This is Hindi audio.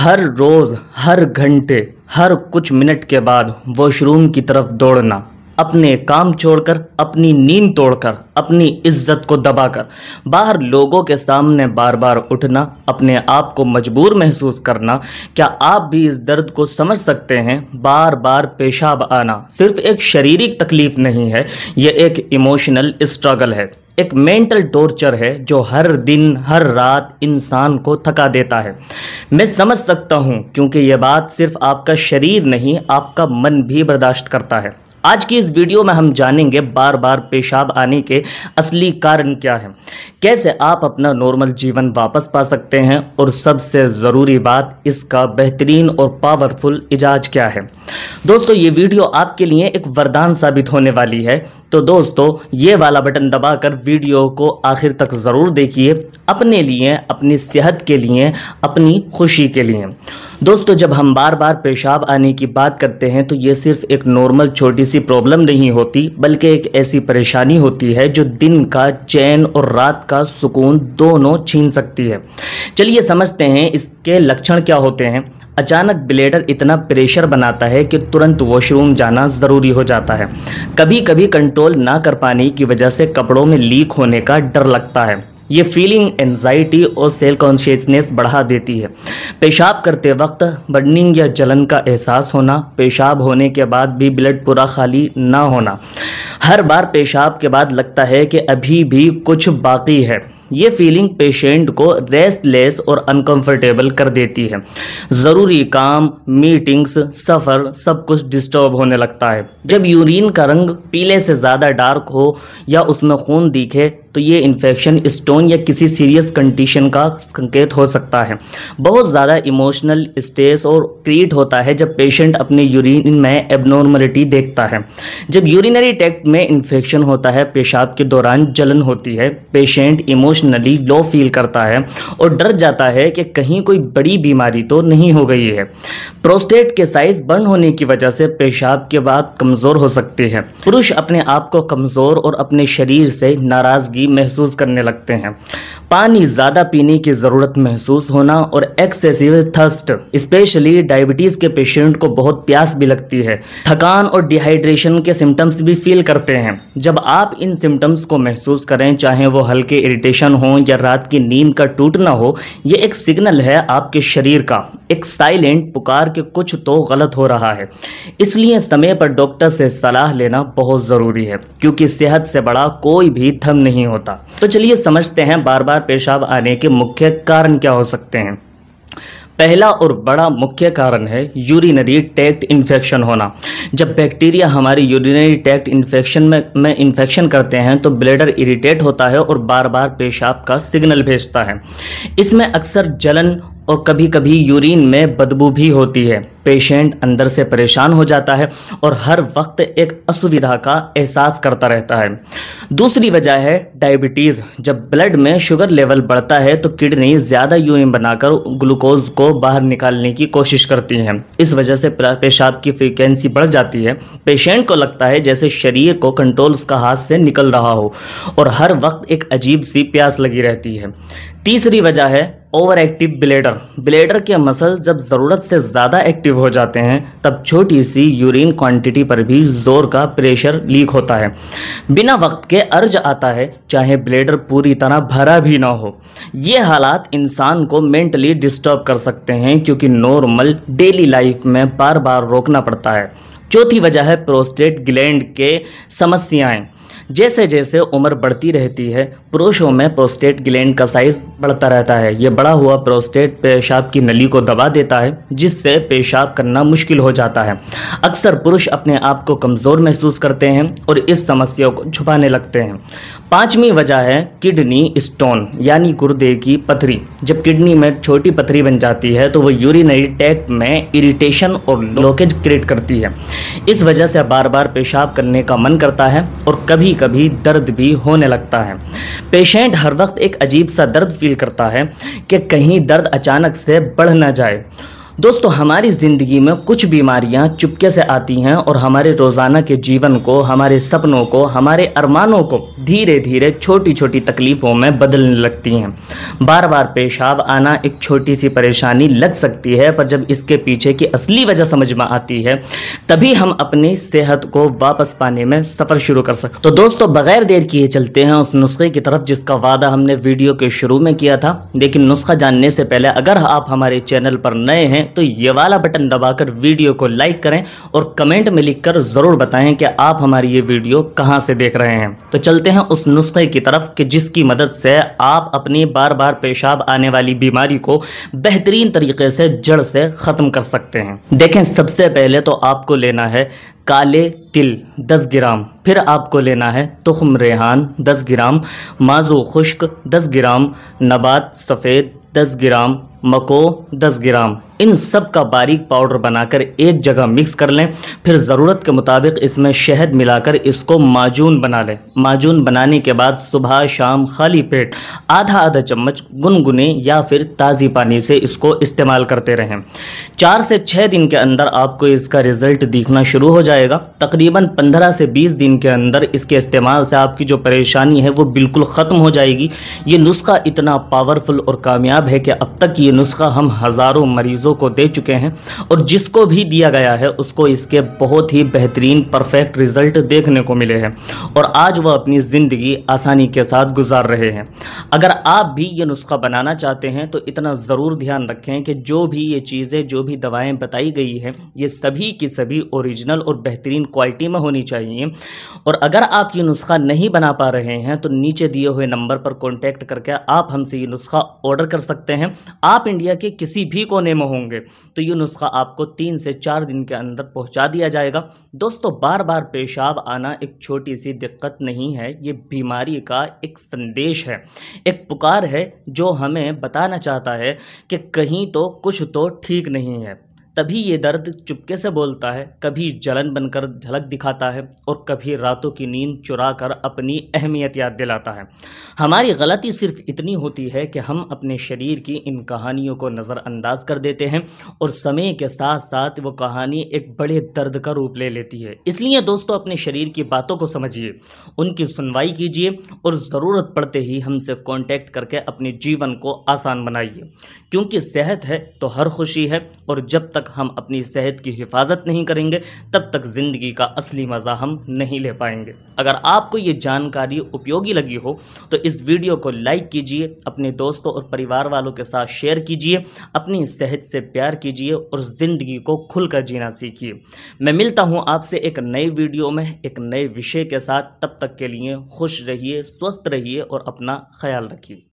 हर रोज, हर घंटे, हर कुछ मिनट के बाद वॉशरूम की तरफ दौड़ना, अपने काम छोड़कर, अपनी नींद तोड़कर, अपनी इज्जत को दबाकर, बाहर लोगों के सामने बार बार उठना, अपने आप को मजबूर महसूस करना। क्या आप भी इस दर्द को समझ सकते हैं? बार बार पेशाब आना सिर्फ एक शारीरिक तकलीफ नहीं है, यह एक इमोशनल स्ट्रगल है, एक मेंटल टॉर्चर है जो हर दिन हर रात इंसान को थका देता है। मैं समझ सकता हूं, क्योंकि यह बात सिर्फ आपका शरीर नहीं, आपका मन भी बर्दाश्त करता है। आज की इस वीडियो में हम जानेंगे बार बार पेशाब आने के असली कारण क्या हैं, कैसे आप अपना नॉर्मल जीवन वापस पा सकते हैं, और सबसे ज़रूरी बात, इसका बेहतरीन और पावरफुल इलाज क्या है। दोस्तों, ये वीडियो आपके लिए एक वरदान साबित होने वाली है, तो दोस्तों ये वाला बटन दबाकर वीडियो को आखिर तक ज़रूर देखिए, अपने लिए, अपनी सेहत के लिए, अपनी खुशी के लिए। दोस्तों, जब हम बार बार पेशाब आने की बात करते हैं तो ये सिर्फ एक नॉर्मल छोटी सी प्रॉब्लम नहीं होती, बल्कि एक ऐसी परेशानी होती है जो दिन का चैन और रात का सुकून दोनों छीन सकती है। चलिए समझते हैं इसके लक्षण क्या होते हैं। अचानक ब्लैडर इतना प्रेशर बनाता है कि तुरंत वॉशरूम जाना ज़रूरी हो जाता है। कभी कभी कंट्रोल ना कर पाने की वजह से कपड़ों में लीक होने का डर लगता है। ये फीलिंग एंजाइटी और सेल्फ कॉन्शियसनेस बढ़ा देती है। पेशाब करते वक्त बर्निंग या जलन का एहसास होना, पेशाब होने के बाद भी ब्लड पूरा खाली ना होना, हर बार पेशाब के बाद लगता है कि अभी भी कुछ बाकी है। ये फीलिंग पेशेंट को रेस्टलेस और अनकंफर्टेबल कर देती है। ज़रूरी काम, मीटिंग्स, सफ़र, सब कुछ डिस्टर्ब होने लगता है। जब यूरिन का रंग पीले से ज़्यादा डार्क हो या उसमें खून दिखे तो ये इन्फेक्शन, स्टोन या किसी सीरियस कंडीशन का संकेत हो सकता है। बहुत ज़्यादा इमोशनल स्ट्रेस और क्रिएट होता है जब पेशेंट अपने यूरिन में एबनॉर्मलिटी देखता है। जब यूरिनरी ट्रैक्ट में इन्फेक्शन होता है, पेशाब के दौरान जलन होती है, पेशेंट इमोशनली लो फील करता है और डर जाता है कि कहीं कोई बड़ी बीमारी तो नहीं हो गई है। प्रोस्टेट के साइज बर्न होने की वजह से पेशाब के बाद कमज़ोर हो सकते हैं। पुरुष अपने आप को कमज़ोर और अपने शरीर से नाराज़गी महसूस करने लगते हैं। पानी ज़्यादा पीने की ज़रूरत महसूस होना और एक्सेसिव थर्स्ट, स्पेशली डायबिटीज़ के पेशेंट को बहुत प्यास भी लगती है। थकान और डिहाइड्रेशन के सिम्टम्स भी फील करते हैं। जब आप इन सिम्टम्स को महसूस करें, चाहे वो हल्के इरिटेशन हो या रात की नींद का टूटना हो, ये एक सिग्नल है आपके शरीर का, एक साइलेंट पुकार के कुछ तो गलत हो रहा है। इसलिए समय पर डॉक्टर से सलाह लेना बहुत ज़रूरी है, क्योंकि सेहत से बड़ा कोई भी थम नहीं होता। तो चलिए समझते हैं बार बार पेशाब आने के मुख्य कारण क्या हो सकते हैं। पहला और बड़ा मुख्य कारण है यूरिनरी ट्रैक्ट इन्फेक्शन होना। जब बैक्टीरिया हमारी यूरिनरी ट्रैक्ट इन्फेक्शन में इन्फेक्शन करते हैं तो ब्लैडर इरिटेट होता है और बार बार पेशाब का सिग्नल भेजता है। इसमें अक्सर जलन और कभी कभी यूरिन में बदबू भी होती है। पेशेंट अंदर से परेशान हो जाता है और हर वक्त एक असुविधा का एहसास करता रहता है। दूसरी वजह है डायबिटीज़। जब ब्लड में शुगर लेवल बढ़ता है तो किडनी ज़्यादा यूरिन बनाकर ग्लूकोज को बाहर निकालने की कोशिश करती हैं। इस वजह से पेशाब की फ्रीक्वेंसी बढ़ जाती है। पेशेंट को लगता है जैसे शरीर को कंट्रोल उसका हाथ से निकल रहा हो और हर वक्त एक अजीब सी प्यास लगी रहती है। तीसरी वजह है ओवर एक्टिव ब्लैडर। ब्लैडर के मसल जब ज़रूरत से ज़्यादा एक्टिव हो जाते हैं तब छोटी सी यूरिन क्वांटिटी पर भी जोर का प्रेशर लीक होता है। बिना वक्त के अर्ज आता है, चाहे ब्लैडर पूरी तरह भरा भी ना हो। ये हालात इंसान को मेंटली डिस्टर्ब कर सकते हैं, क्योंकि नॉर्मल डेली लाइफ में बार बार रोकना पड़ता है। चौथी वजह है प्रोस्टेट ग्लैंड के समस्याएं। जैसे जैसे उम्र बढ़ती रहती है, पुरुषों में प्रोस्टेट ग्लैंड का साइज बढ़ता रहता है। ये बढ़ा हुआ प्रोस्टेट पेशाब की नली को दबा देता है, जिससे पेशाब करना मुश्किल हो जाता है। अक्सर पुरुष अपने आप को कमज़ोर महसूस करते हैं और इस समस्या को छुपाने लगते हैं। पांचवी वजह है किडनी स्टोन, यानी गुर्दे की पथरी। जब किडनी में छोटी पथरी बन जाती है तो वो यूरिनरी ट्रैक्ट में इरिटेशन और ब्लॉकेज क्रिएट करती है। इस वजह से बार बार पेशाब करने का मन करता है और कभी कभी दर्द भी होने लगता है। पेशेंट हर वक्त एक अजीब सा दर्द फील करता है कि कहीं दर्द अचानक से बढ़ न जाए। दोस्तों, हमारी ज़िंदगी में कुछ बीमारियां चुपके से आती हैं और हमारे रोज़ाना के जीवन को, हमारे सपनों को, हमारे अरमानों को धीरे धीरे छोटी छोटी तकलीफ़ों में बदलने लगती हैं। बार बार पेशाब आना एक छोटी सी परेशानी लग सकती है, पर जब इसके पीछे की असली वजह समझ में आती है तभी हम अपनी सेहत को वापस पाने में सफ़र शुरू कर सकते। तो दोस्तों, बगैर देर किए चलते हैं उस नुस्खे की तरफ जिसका वादा हमने वीडियो के शुरू में किया था। लेकिन नुस्खा जानने से पहले अगर आप हमारे चैनल पर नए हैं तो ये वाला बटन दबाकर वीडियो को लाइक करें और कमेंट में लिखकर ज़रूर बताएं कि आप हमारी ये वीडियो कहां से देख रहे हैं। तो चलते हैं उस नुस्खे की तरफ कि जिसकी मदद से आप अपनी बार बार पेशाब आने वाली बीमारी को बेहतरीन तरीके से जड़ से ख़त्म कर सकते हैं। देखें, सबसे पहले तो आपको लेना है काले तिल 10 ग्राम, फिर आपको लेना है तुख्म रेहान 10 ग्राम, माजू खुश्क 10 ग्राम, नबात सफ़ेद 10 ग्राम, मको 10 ग्राम। इन सब का बारीक पाउडर बनाकर एक जगह मिक्स कर लें। फिर ज़रूरत के मुताबिक इसमें शहद मिलाकर इसको माजून बना लें। माजून बनाने के बाद सुबह शाम खाली पेट आधा आधा चम्मच गुनगुने या फिर ताज़ी पानी से इसको इस्तेमाल करते रहें। 4 से 6 दिन के अंदर आपको इसका रिज़ल्ट दिखना शुरू हो जाएगा। तकरीबन 15 से 20 दिन के अंदर इसके इस्तेमाल से आपकी जो परेशानी है वो बिल्कुल ख़त्म हो जाएगी। ये नुस्खा इतना पावरफुल और कामयाब है कि अब तक ये नुस्खा हम हज़ारों मरीज़ों को दे चुके हैं और जिसको भी दिया गया है उसको इसके बहुत ही बेहतरीन परफेक्ट रिजल्ट देखने को मिले हैं और आज वह अपनी ज़िंदगी आसानी के साथ गुजार रहे हैं। अगर आप भी ये नुस्खा बनाना चाहते हैं तो इतना ज़रूर ध्यान रखें कि जो भी ये चीज़ें, जो भी दवाएं बताई गई हैं, ये सभी की सभी ओरिजिनल और बेहतरीन क्वालिटी में होनी चाहिए। और अगर आप ये नुस्खा नहीं बना पा रहे हैं तो नीचे दिए हुए नंबर पर कॉन्टैक्ट करके आप हमसे ये नुस्खा ऑर्डर कर सकते हैं। आप इंडिया के किसी भी कोने में होंगे तो ये नुस्खा आपको 3 से 4 दिन के अंदर पहुंचा दिया जाएगा। दोस्तों, बार बार पेशाब आना एक छोटी सी दिक्कत नहीं है, ये बीमारी का एक संदेश है, एक पुकार है जो हमें बताना चाहता है कि कहीं तो कुछ तो ठीक नहीं है। तभी ये दर्द चुपके से बोलता है, कभी जलन बनकर झलक दिखाता है और कभी रातों की नींद चुरा कर अपनी अहमियत याद दिलाता है। हमारी गलती सिर्फ इतनी होती है कि हम अपने शरीर की इन कहानियों को नज़रअंदाज कर देते हैं और समय के साथ साथ वो कहानी एक बड़े दर्द का रूप ले लेती है। इसलिए दोस्तों, अपने शरीर की बातों को समझिए, उनकी सुनवाई कीजिए और ज़रूरत पड़ते ही हमसे कांटेक्ट करके अपने जीवन को आसान बनाइए। क्योंकि सेहत है तो हर खुशी है और जब तक हम अपनी सेहत की हिफाजत नहीं करेंगे तब तक ज़िंदगी का असली मज़ा हम नहीं ले पाएंगे। अगर आपको ये जानकारी उपयोगी लगी हो तो इस वीडियो को लाइक कीजिए, अपने दोस्तों और परिवार वालों के साथ शेयर कीजिए, अपनी सेहत से प्यार कीजिए और ज़िंदगी को खुलकर जीना सीखिए। मैं मिलता हूँ आपसे एक नई वीडियो में एक नए विषय के साथ। तब तक के लिए खुश रहिए, स्वस्थ रहिए और अपना ख्याल रखिए।